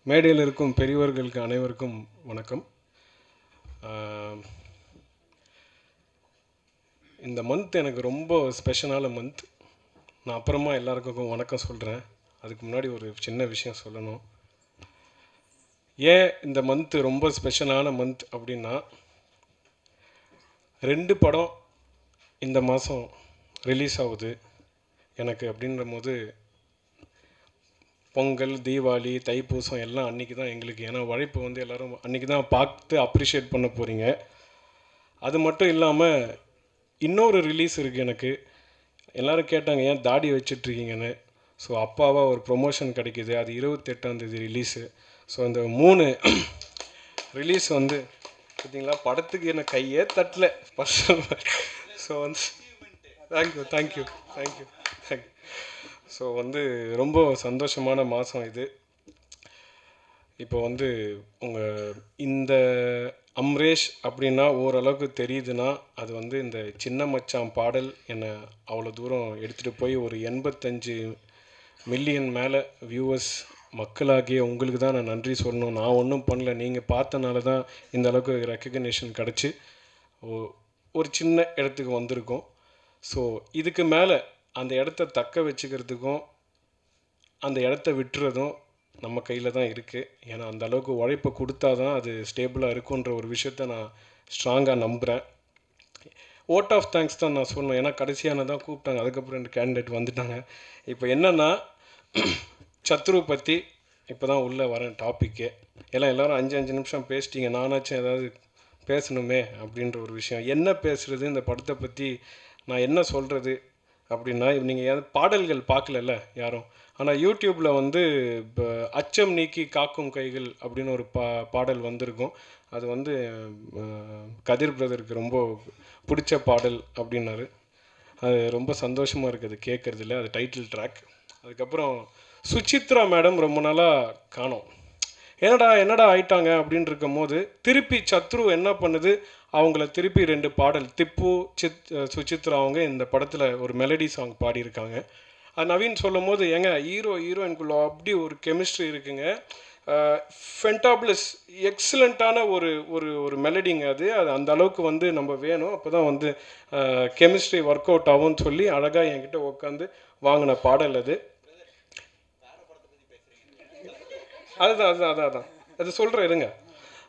மேடையில் இருக்கும் பெரியவர்களுக்கு அனைவருக்கும் வணக்கம். இந்த மந்த் எனக்கு ரொம்ப ஸ்பெஷலான மந்த். நான் அப்புறமா எல்லாருக்கும் வணக்கம் சொல்கிறேன். அதுக்கு முன்னாடி ஒரு சின்ன விஷயம் சொல்லணும். ஏன் இந்த மந்த் ரொம்ப ஸ்பெஷலான மந்த் அப்படின்னா, 2 படம் இந்த மாதம் ரிலீஸ் ஆகுது எனக்கு. அப்படின்ற போது பொங்கல், தீபாவளி, தைப்பூசம் எல்லாம் அன்றைக்கி தான் எங்களுக்கு. ஏன்னா உழைப்பு வந்து எல்லோரும் அன்றைக்கி தான் பார்த்து அப்ரிஷியேட் பண்ண போகிறீங்க. அது மட்டும் இல்லாமல் இன்னொரு ரிலீஸ் இருக்குது எனக்கு. எல்லோரும் கேட்டாங்க ஏன் தாடி வச்சிட்ருக்கீங்கன்னு. ஸோ அப்பாவாக ஒரு ப்ரொமோஷன் கிடைக்கிது. அது 28ஆம் தேதி ரிலீஸு. ஸோ இந்த 3 ரிலீஸ் வந்து பார்த்தீங்களா, படத்துக்கு என்ன கையே தட்டல பர்சனல். ஸோ வந்து thank you thank you thank you thank you. So வந்து ரொம்ப சந்தோஷமான மாதம் இது. இப்போ வந்து உங்கள் இந்த அம்ரேஷ் அப்படின்னா ஓரளவுக்கு தெரியுதுன்னா, அது வந்து இந்த சின்ன மச்சான் பாடல் என்னை அவ்வளோ தூரம் எடுத்துகிட்டு போய் ஒரு 85 மில்லியன் மேலே வியூவர்ஸ் மக்களாகிய உங்களுக்கு தான் நான் நன்றி சொல்லணும். நான் ஒன்றும் பண்ணல, நீங்கள் பார்த்தனால தான் இந்த அளவுக்கு ரெக்கக்னேஷன் கிடச்சி ஒரு சின்ன இடத்துக்கு வந்திருக்கோம். ஸோ இதுக்கு மேலே அந்த இடத்த தக்க வச்சுக்கிறதுக்கும் அந்த இடத்த விட்டுறதும் நம்ம கையில் தான் இருக்குது. ஏன்னா அந்த அளவுக்கு உழைப்பை கொடுத்தா தான் அது ஸ்டேபிளாக இருக்குன்ற ஒரு விஷயத்த நான் ஸ்ட்ராங்காக நம்புகிறேன். ஓட் ஆஃப் தேங்க்ஸ் தான் நான் சொல்லணும். ஏன்னா கடைசியான தான் கூப்பிட்டாங்க, அதுக்கப்புறம் 2 கேண்டிடேட் வந்துட்டாங்க. இப்போ என்னென்னா, சத்ரு பற்றி இப்போ தான் உள்ளே வரேன் டாப்பிக்கு. எல்லோரும் 5 நிமிஷம் பேசிட்டீங்க, நானாச்சும் ஏதாவது பேசணுமே அப்படின்ற ஒரு விஷயம். என்ன பேசுகிறது இந்த படத்தை பற்றி, நான் என்ன சொல்கிறது அப்படின்னா, நீங்கள் பாடல்கள் பார்க்கலல்ல யாரும். ஆனால் யூடியூப்பில் வந்து இப்போ அச்சம் நீக்கி காக்கும் கைகள் அப்படின்னு ஒரு பாடல் வந்திருக்கும். அது வந்து கதிர் பிரதருக்கு ரொம்ப பிடிச்ச பாடல் அப்படின்னாரு. அது ரொம்ப சந்தோஷமாக இருக்குது கேட்குறதுல. அது டைட்டில் ட்ராக். அதுக்கப்புறம் சுசித்ரா மேடம் ரொம்ப நாளாக காணோம். என்னடா ஆயிட்டாங்க அப்படின்னு இருக்கும் போது திருப்பி சத்ரு என்ன பண்ணுது, அவங்கள திருப்பி 2 பாடல் திப்பு சுசித்ரா அவங்க இந்த படத்தில் ஒரு மெலடி சாங் பாடியிருக்காங்க. அது நவீன் சொல்லும் போது, ஏங்க ஹீரோயின்குள்ளே அப்படி ஒரு கெமிஸ்ட்ரி இருக்குங்க. ஃபென்டாப்ளஸ் எக்ஸலண்ட்டான ஒரு ஒரு ஒரு மெலடிங்க. அது அந்த அளவுக்கு வந்து நம்ம வேணும், அப்போ தான் வந்து கெமிஸ்ட்ரி ஒர்க் அவுட் ஆகும்னு சொல்லி அழகாக என்கிட்ட உட்காந்து வாங்கின பாடல் அது. அதுதான் அது சொல்கிறேன் இருங்க.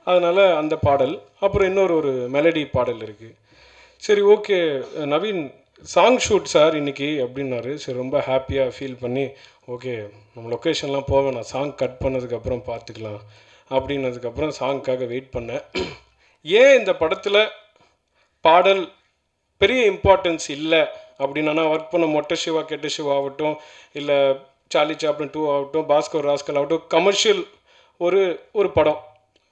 அதனால் அந்த பாடல், அப்புறம் இன்னொரு மெலடி பாடல் இருக்குது. சரி okay Naveen song shoot sir இன்றைக்கி அப்படின்னாரு. சரி ரொம்ப ஹாப்பியாக ஃபீல் பண்ணி, ஓகே நம்ம லொக்கேஷன்லாம் போவேன், நான் சாங் கட் பண்ணதுக்கப்புறம் பார்த்துக்கலாம் அப்படின்னதுக்கப்புறம் சாங்க்காக வெயிட் பண்ணேன். ஏன் இந்த படத்தில் பாடல் பெரிய இம்பார்ட்டன்ஸ் இல்லை அப்படின்னா, ஒர்க் பண்ண மொட்டை சிவா கெட்ட சிவா ஆகட்டும், இல்லை சார்லி சாப்ளின் 2 ஆகட்டும், பாஸ்கர் ராஸ்கல் ஆகட்டும், கமர்ஷியல் ஒரு படம்,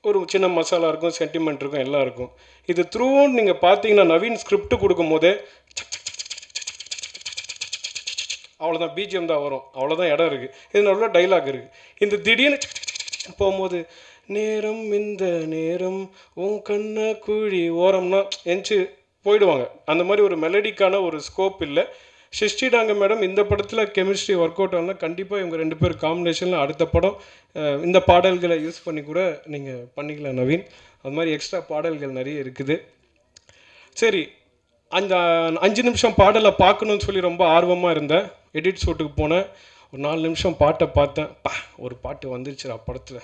ஒரு சின்ன மசாலா இருக்கும், சென்டிமெண்ட் இருக்கும், எல்லாம் இருக்கும். இது த்ரூவும் நீங்கள் பார்த்தீங்கன்னா நவீன் ஸ்கிரிப்ட் கொடுக்கும் போதே அவ்வளோதான் பிஜிஎம் தான் வரும், அவ்வளோதான் இடம் இருக்குது. இது நல்ல டைலாக் இருக்குது. இந்த திடீர்னு போகும்போது நேரம் இந்த நேரம் உன் கண்ண குழி ஓரம்னா எஞ்சி போயிடுவாங்க. அந்த மாதிரி ஒரு மெலடிக்கான ஒரு ஸ்கோப் இல்லை. சிருஷ்டிடாங்க மேடம் இந்த படத்தில் கெமிஸ்ட்ரி ஒர்க் அவுட் ஆனால் கண்டிப்பாக இவங்க 2 பேர் காம்பினேஷனில் அடுத்த படம் இந்த பாடல்களை யூஸ் பண்ணி கூட நீங்கள் பண்ணிக்கலாம் நவீன். அது மாதிரி எக்ஸ்ட்ரா பாடல்கள் நிறைய இருக்குது. சரி, அந்த 5 நிமிஷம் பாடலை பார்க்கணுன்னு சொல்லி ரொம்ப ஆர்வமாக இருந்தேன். எடிட் ஷூட்டுக்கு போனேன். ஒரு 4 நிமிஷம் பாட்டை பார்த்தேன். ஒரு பாட்டு வந்துருச்சுடா படத்தில்,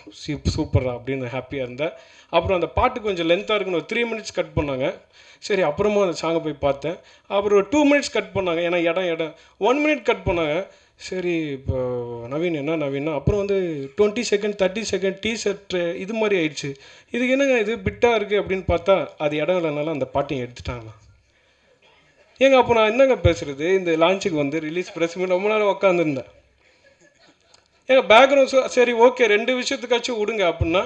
சூப்பரா அப்படின்னு ஹாப்பியாக இருந்தேன். அப்புறம் அந்த பாட்டு கொஞ்சம் லென்த்தாக இருக்குன்னு ஒரு 3 மினிட்ஸ் கட் பண்ணாங்க. சரி அப்புறமா அந்த சாங்கை போய் பார்த்தேன். அப்புறம் ஒரு 2 மினிட்ஸ் கட் பண்ணாங்க, ஏன்னா இடம் 1 மினிட் கட் பண்ணாங்க. சரி இப்போ நவீன் என்ன நவீனா, அப்புறம் வந்து 20 செகண்ட் 30 செகண்ட் டீசர்ட் இது மாதிரி ஆயிடுச்சு. இதுக்கு என்னங்க இது பிட்டாக இருக்குது அப்படின்னு பார்த்தா, அது இடம் இல்லைனாலும் அந்த பாட்டையும் எடுத்துட்டாங்களா. ஏங்க அப்போ நான் என்னங்க பேசுகிறது, இந்த லான்ச்சுக்கு வந்து ரிலீஸ் ப்ரெஸ் மீட் ரொம்ப நாள் உட்காந்துருந்தேன். ஏங்க பேக்ரவுண்ட் சரி ஓகே 2 விஷயத்துக்காச்சும் விடுங்க அப்படின்னா,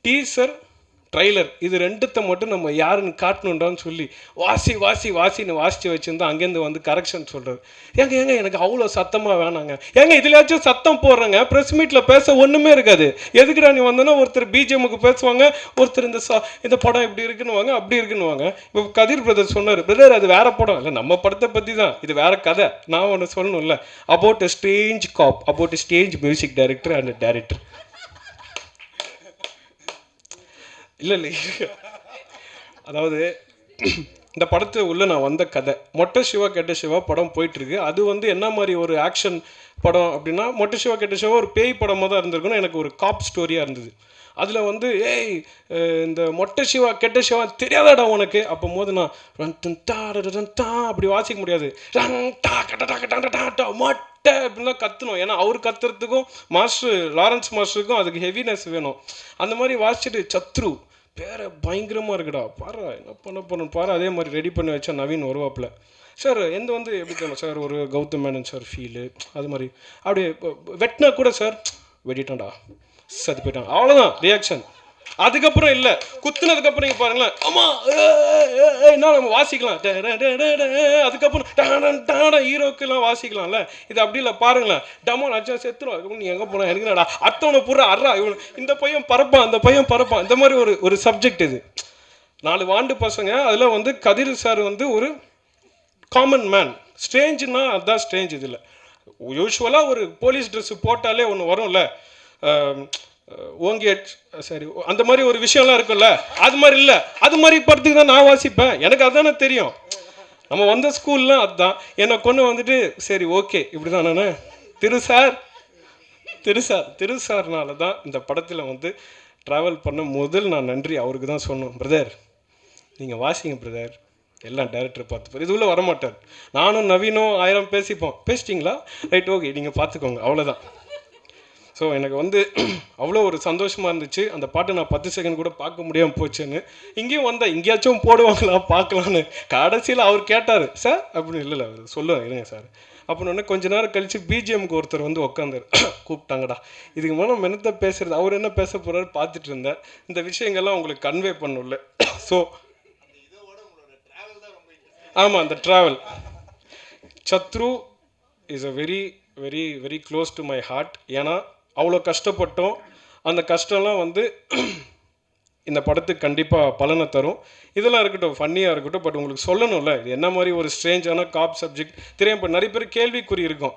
டீசர் ட்ரைலர் இது 2த்தை மட்டும் நம்ம யாருன்னு காட்டணுன்றான்னு சொல்லி வாசின்னு வாசித்து வச்சுருந்தா அங்கேருந்து வந்து கரெக்ஷன் சொல்கிறது. ஏங்க எனக்கு அவ்வளோ சத்தமாக வேணாங்க. ஏங்க இதுலையாச்சும் சத்தம் போடுறேங்க, ப்ரெஸ் மீட்டில் பேச ஒன்றுமே இருக்காது. எதுக்குடா நீ வந்தோன்னா ஒருத்தர் பிஜிஎம்முக்கு பேசுவாங்க, ஒருத்தர் இந்த படம் இப்படி இருக்குன்னுவாங்க, அப்படி இருக்குன்னுவாங்க. இப்போ கதிர் பிரதர் சொன்னார், பிரதர் அது வேறு படம் இல்லை, நம்ம படத்தை பற்றி தான், இது வேறு கதை. நான் ஒன்று சொல்லணும்ல, about a strange cop, about a stage music director and director. இல்லை இல்லை, அதாவது இந்த படத்து உள்ள நான் வந்த கதை மொட்டை சிவா கெட்ட சிவா படம் போயிட்டுருக்கு. அது வந்து என்ன மாதிரி ஒரு ஆக்ஷன் படம் அப்படின்னா, மொட்டை சிவா கெட்ட சிவா ஒரு பேய் படமாக தான் இருந்திருக்கணும். எனக்கு ஒரு காப் ஸ்டோரியாக இருந்தது. அதில் வந்து ஏய் இந்த மொட்டை சிவா கெட்ட சிவா தெரியாதாடா உனக்கு அப்போ போது நான் அப்படி வாசிக்க முடியாது. மொட்டை அப்படின்லாம் கத்தணும். ஏன்னா அவர் கத்துறதுக்கும் மாஸ்டர் லாரன்ஸ் மாஸ்டருக்கும் அதுக்கு ஹெவினஸ் வேணும். அந்த மாதிரி வாசிச்சுட்டு சத்ரு பேர பயங்கரமாக இருக்குடா பாரு என்ன பண்ண போகணும் பாரு. அதே மாதிரி ரெடி பண்ணி வச்சா நவீன் வருவாப்பில். சார் எந்த வந்து எப்படி தெரியும் சார் ஒரு கௌதம் மேனன் சார் ஃபீலு அது மாதிரி அப்படியே வெட்டினா கூட சார் வெட்டிட்டான்டா சரி போயிட்டான் அவ்வளோதான் ரியாக்ஷன். அதுக்கப்புறம் இல்லை குத்துனதுக்கப்புறம் நீங்கள் பாருங்களேன் ஆமாம் என்ன நம்ம வாசிக்கலாம். அதுக்கப்புறம் ஹீரோக்கெல்லாம் வாசிக்கலாம்ல. இது அப்படி இல்லை பாருங்களேன் டமோ அச்சா செத்துரும். அதுக்கப்புறம் நீ எங்கே போனா எனக்கு என்னடா அத்தவனை பூரா அறா இவனு இந்த பையன் பறப்பான் அந்த பையன் பறப்பான். இந்த மாதிரி ஒரு சப்ஜெக்ட் இது. 4 வாண்டு பசங்க அதில் வந்து கதிர் சார் வந்து ஒரு காமன் மேன். ஸ்ட்ரேஞ்சுன்னா அதுதான் ஸ்ட்ரேஞ்ச். இதில் யூஸ்வலாக ஒரு போலீஸ் ட்ரெஸ்ஸு போட்டாலே ஒன்று வரும்ல ஓங்கி சரி அந்த மாதிரி ஒரு விஷயம்லாம் இருக்கும்ல. அது மாதிரி இல்லை அது மாதிரி படத்துக்கு தான் நான் வாசிப்பேன். எனக்கு அதுதானே தெரியும். நம்ம வந்த ஸ்கூல்லாம் அதுதான். என்னை கொண்டு வந்துட்டு சரி ஓகே இப்படி தான் நான் திருசார்னால தான் இந்த படத்தில் வந்து ட்ராவல் பண்ண முதல் நான் நன்றி அவருக்கு தான் சொன்னோம். பிரதர் நீங்கள் வாசிங்க பிரதர் எல்லாம் டைரக்டர் பார்த்துப்பார். இதுக்குள்ளே வரமாட்டார். நானும் நவீனும் 1000 பேசிட்டிங்களா ரைட் ஓகே நீங்கள் பார்த்துக்கோங்க அவ்வளோதான். ஸோ எனக்கு வந்து அவ்வளோ ஒரு சந்தோஷமாக இருந்துச்சு. அந்த பாட்டு நான் 10 செகண்ட் கூட பார்க்க முடியாமல் போச்சுன்னு இங்கேயும் வந்தேன். இங்கேயாச்சும் போடுவாங்களா பார்க்கலான்னு. கடைசியில் அவர் கேட்டார் சார் அப்படின்னு. இல்லை அவர் சொல்லுவேன் இருங்க சார் அப்படின்னு. கொஞ்ச நேரம் கழித்து பிஜிஎம்க்கு ஒருத்தர் வந்து உட்காந்தார். கூப்பிட்டாங்கடா இதுக்கு மேலே நம்ம என்னத்தை பேசுகிறது அவர் என்ன பேச போகிறாரு பார்த்துட்டு இருந்தேன். இந்த விஷயங்கள்லாம் உங்களுக்கு கன்வே பண்ணல. ஸோ ஆமாம் அந்த travel Sathru is a very very very close to my heart. ஏன்னா அவ்வளோ கஷ்டப்பட்டோம். அந்த கஷ்டம்லாம் வந்து இந்த படத்துக்கு கண்டிப்பாக பலனை தரும். இதெல்லாம் இருக்கட்டும் ஃபன்னியாக இருக்கட்டும். பட் உங்களுக்கு சொல்லணும்ல இது என்ன மாதிரி ஒரு ஸ்ட்ரேஞ்சான காப் சப்ஜெக்ட் தெரியும். இப்போ நிறைய பேர் கேள்விக்குறி இருக்கும்.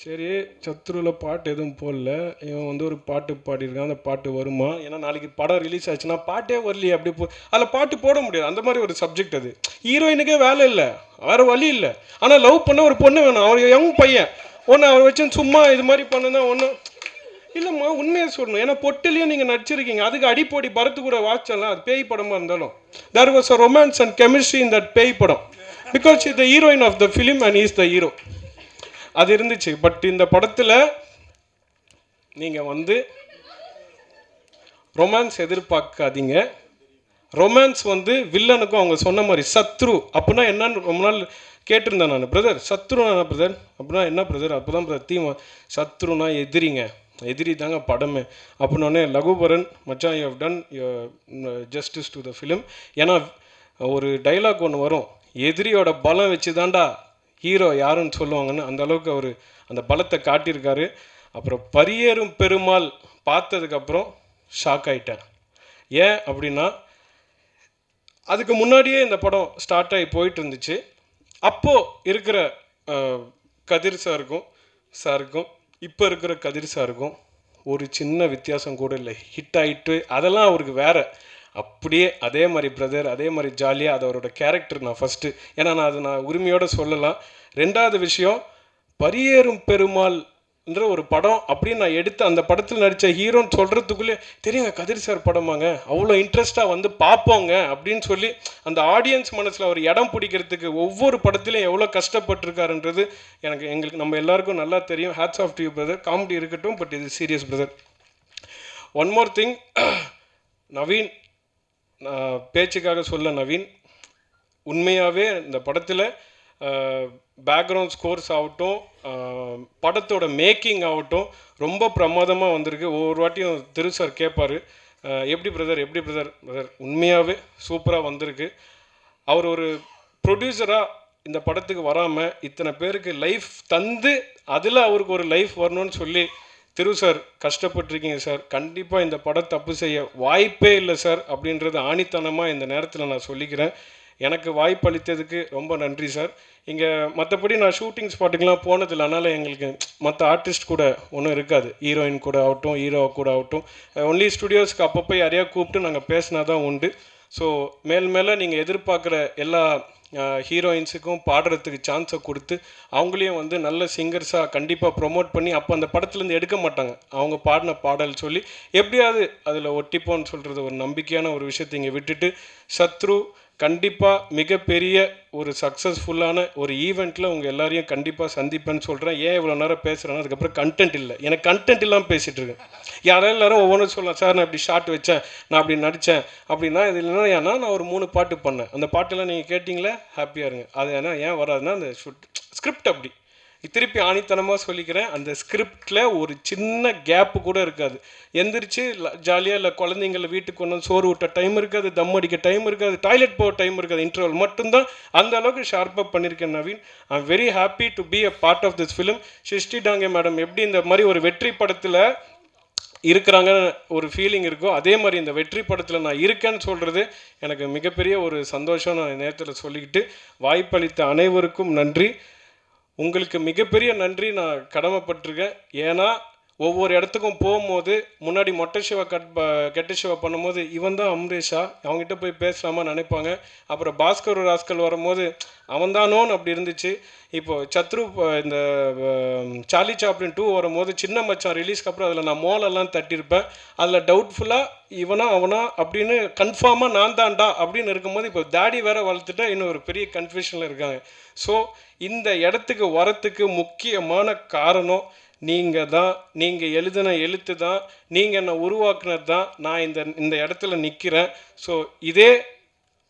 சரி சத்ருவில் பாட்டு எதுவும் போடல இவன் வந்து ஒரு பாட்டு பாடியிருக்கான் அந்த பாட்டு வருமா. ஏன்னா நாளைக்கு படம் ரிலீஸ் ஆச்சுன்னா பாட்டே வரலையே அப்படி அதில் பாட்டு போட முடியாது. அந்த மாதிரி ஒரு சப்ஜெக்ட் அது. ஹீரோயினுக்கே வேலை இல்லை வேறு வழி இல்லை. ஆனால் லவ் பண்ண ஒரு பொண்ணு வேணும். அவர் யங் பையன் ஒன்று அவர் வச்சு சும்மா இது மாதிரி பண்ணுதான் ஒன்றும் இல்லைம்மா உண்மையாக சொல்லணும். ஏன்னா பொட்டிலையும் நீங்கள் நடிச்சிருக்கீங்க. அதுக்கு அடிப்பொடி பரத்து கூட வாட்சலாம். அது பேய் படமாக இருந்தாலும் there was a romance and chemistry in that பேய் படம் because is the heroine of the film and is the hero. அது இருந்துச்சு. பட் இந்த படத்தில் நீங்கள் வந்து ரொமான்ஸ் எதிர்பார்க்காதீங்க. ரொமான்ஸ் வந்து வில்லனுக்கும் அவங்க சொன்ன மாதிரி சத்ரு அப்படின்னா என்னன்னு ரொம்ப நாள் கேட்டிருந்தேன் நான். பிரதர் சத்ருனா பிரதர் அப்படின்னா என்ன பிரதர் அப்போ தான் பிரதர் தீமா சத்ருனா எதிரிங்க எதிரி தாங்க படமே அப்படின்னோடனே லகுபரன் மச்சான் you have done justice to the film. ஏன்னா ஒரு டைலாக் ஒன்று வரும் எதிரியோட பலம் வச்சு தாண்டா ஹீரோ யாருன்னு சொல்லுவாங்கன்னு. அந்த அளவுக்கு அவர் அந்த பலத்தை காட்டியிருக்காரு. அப்புறம் பரியேறும் பெருமாள் பார்த்ததுக்கப்புறம் ஷாக் ஆகிட்டேன். ஏன் அப்படின்னா அதுக்கு முன்னாடியே இந்த படம் ஸ்டார்ட் ஆகி போயிட்டு இருந்துச்சு. அப்போது இருக்கிற கதிர் சாருக்கும் இப்போ இருக்கிற கதிர் சாருக்கும் ஒரு சின்ன வித்தியாசம் கூட இல்லை. ஹிட் ஆகிட்டு அதெல்லாம் அவருக்கு வேறு. அப்படியே அதே மாதிரி பிரதர் அதே மாதிரி ஜாலியாக அது அவரோட கேரக்டர். நான் ஃபஸ்ட்டு ஏன்னா நான் உரிமையோடு சொல்லலாம். 2வது விஷயம் பரியேறும் பெருமாள்ன்ற ஒரு படம் அப்படின்னு நான் எடுத்து அந்த படத்தில் நடித்த ஹீரோன்னு சொல்கிறதுக்குள்ளே தெரியுங்க கதிர் சார் படமாங்க அவ்வளோ இன்ட்ரெஸ்ட்டாக வந்து பார்ப்போங்க அப்படின்னு சொல்லி அந்த ஆடியன்ஸ் மனசில் அவர் இடம் பிடிக்கிறதுக்கு ஒவ்வொரு படத்துலையும் எவ்வளோ கஷ்டப்பட்டிருக்காருன்றது எங்களுக்கு நம்ம எல்லாருக்கும் நல்லா தெரியும். Hats off to you brother. Comedy இருக்கட்டும் பட் இது serious brother. One more thing Naveen பேச்சுக்காக சொல்ல நவீன் உண்மையாகவே இந்த படத்தில் பேக்ரவுண்ட் ஸ்கோர்ஸ் ஆகட்டும் படத்தோட மேக்கிங் ஆகட்டும் ரொம்ப பிரமாதமாக வந்திருக்கு. ஒவ்வொரு வாட்டியும் திரு சார் கேட்பார் எப்படி பிரதர் உண்மையாகவே சூப்பராக வந்திருக்கு. அவர் ஒரு ப்ரொடியூசராக இந்த படத்துக்கு வராமல் இத்தனை பேருக்கு லைஃப் தந்து அதில் அவருக்கு ஒரு லைஃப் வரணும்னு சொல்லி திரு சார் கஷ்டப்பட்டிருக்கீங்க சார். கண்டிப்பாக இந்த படம் தப்பு செய்ய வாய்ப்பே இல்லை சார் அப்படின்றது ஆணித்தனமாக இந்த நேரத்தில் நான் சொல்லிக்கிறேன். எனக்கு வாய்ப்பு அளித்ததுக்கு ரொம்ப நன்றி சார். இங்கே மற்றபடி நான் ஷூட்டிங் ஸ்பாட்டுக்கெலாம் போனதில்லை, அதனால் எங்களுக்கு மற்ற ஆர்டிஸ்ட் கூட ஒன்றும் இருக்காது, ஹீரோயின் கூட ஆகட்டும் ஹீரோ கூட ஆகட்டும். ஒன்லி ஸ்டுடியோஸ்க்கு அப்பப்போ யாரையா கூப்பிட்டு நாங்கள் பேசினா தான் உண்டு. ஸோ மேலே நீங்கள் எதிர்பார்க்குற எல்லா ஹீரோயின்ஸுக்கும் பாடுறதுக்கு சான்ஸை கொடுத்து அவங்களையும் வந்து நல்ல சிங்கர்ஸாக கண்டிப்பாக ப்ரொமோட் பண்ணி அப்போ அந்த படத்துலேருந்து எடுக்க மாட்டாங்க, அவங்க பாடின பாடல் சொல்லி எப்படியாவது அதில் ஒட்டிப்போன்னு சொல்கிறது ஒரு நம்பிக்கையான ஒரு விஷயத்தை இங்கே விட்டுட்டு, சத்ரு கண்டிப்பாக மிகப்பெரிய ஒரு சக்ஸஸ்ஃபுல்லான ஒரு ஈவெண்ட்டில் உங்கள் எல்லாரையும் கண்டிப்பாக சந்திப்பேன்னு சொல்கிறேன். ஏன் இவ்வளோ நேரம் பேசுகிறேன்னா அதுக்கப்புறம் கண்டென்ட் இல்லை, எனக்கு கண்டென்ட் இல்லாமல் பேசிகிட்டு இருக்கேன். யாராவது எல்லாரும் ஒவ்வொன்றும் சொல்லலாம், சார் நான் இப்படி ஷார்ட் வச்சேன், நான் அப்படி நடித்தேன் அப்படின்னா, இது இல்லைன்னா ஏன்னா நான் ஒரு 3 பாட்டு பண்ணேன், அந்த பாட்டெல்லாம் நீங்கள் கேட்டிங்களே ஹாப்பியாக இருங்க. அது ஏன்னா ஏன் வராதுன்னா அந்த ஸ்கிரிப்ட் அப்படி. திருப்பி ஆணித்தனமாக சொல்லிக்கிறேன், அந்த ஸ்கிரிப்டில் ஒரு சின்ன கேப்பு கூட இருக்காது. எந்திரிச்சு ஜாலியாக இல்லை குழந்தைங்கள வீட்டுக்கு கொண்டு வந்து சோறு விட்ட டைம் இருக்காது, தம் அடிக்க டைம் இருக்காது, டாய்லெட் போக டைம் இருக்காது, இன்டர்வல் மட்டும்தான். அந்த அளவுக்கு ஷார்ப்பாக பண்ணியிருக்கேன் Naveen. I am very happy to be a part of this film. Srushti Dange madam எப்படி இந்த மாதிரி ஒரு வெற்றி படத்தில் இருக்கிறாங்க ஒரு ஃபீலிங் இருக்கோ, அதே மாதிரி இந்த வெற்றி படத்தில் நான் இருக்கேன்னு சொல்கிறது எனக்கு மிகப்பெரிய ஒரு சந்தோஷம். நான் நேரத்தில் சொல்லிக்கிட்டு வாய்ப்பளித்த அனைவருக்கும் நன்றி. உங்களுக்கு மிகப்பெரிய நன்றி நான் கடமைப்பட்டிருக்கேன். ஏன்னா ஒவ்வொரு இடத்துக்கும் போகும்போது முன்னாடி மொட்டை சிவா கெட்ட சிவா பண்ணும்போது இவன் தான் அம்ரேஷா, அவங்ககிட்ட போய் பேசலாமா நினைப்பாங்க. அப்புறம் பாஸ்கர் ராஸ்கல் வரும்போது அவன் தானோன்னு அப்படி இருந்துச்சு. இப்போது சத்ரு இந்த சார்லி சாப்ளின் 2 வரும்போது சின்ன மச்சான் ரிலீஸ்க்கு அப்புறம் அதில் நான் மோலெல்லாம் தட்டியிருப்பேன். அதில் டவுட்ஃபுல்லாக இவனா அவனா அப்படின்னு கன்ஃபார்மாக நான் தான்டா அப்படின்னு இருக்கும்போது இப்போ டேடி வேற வளர்த்துட்டா இன்னும் ஒரு பெரிய கன்ஃபியூஷனில் இருக்காங்க. ஸோ இந்த இடத்துக்கு வரத்துக்கு முக்கியமான காரணம் நீங்கள் தான், நீங்கள் எழுதின எழுத்து தான், நீங்கள் என்னை உருவாக்குனது தான். நான் இந்த இடத்துல நிற்கிறேன். ஸோ இதே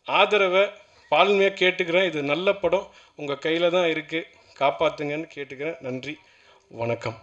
ஆதரவை பால்மையாக கேட்டுக்கிறேன். இது நல்ல படம், உங்கள் கையில் தான் இருக்குது, காப்பாற்றுங்கன்னு கேட்டுக்கிறேன். நன்றி, வணக்கம்.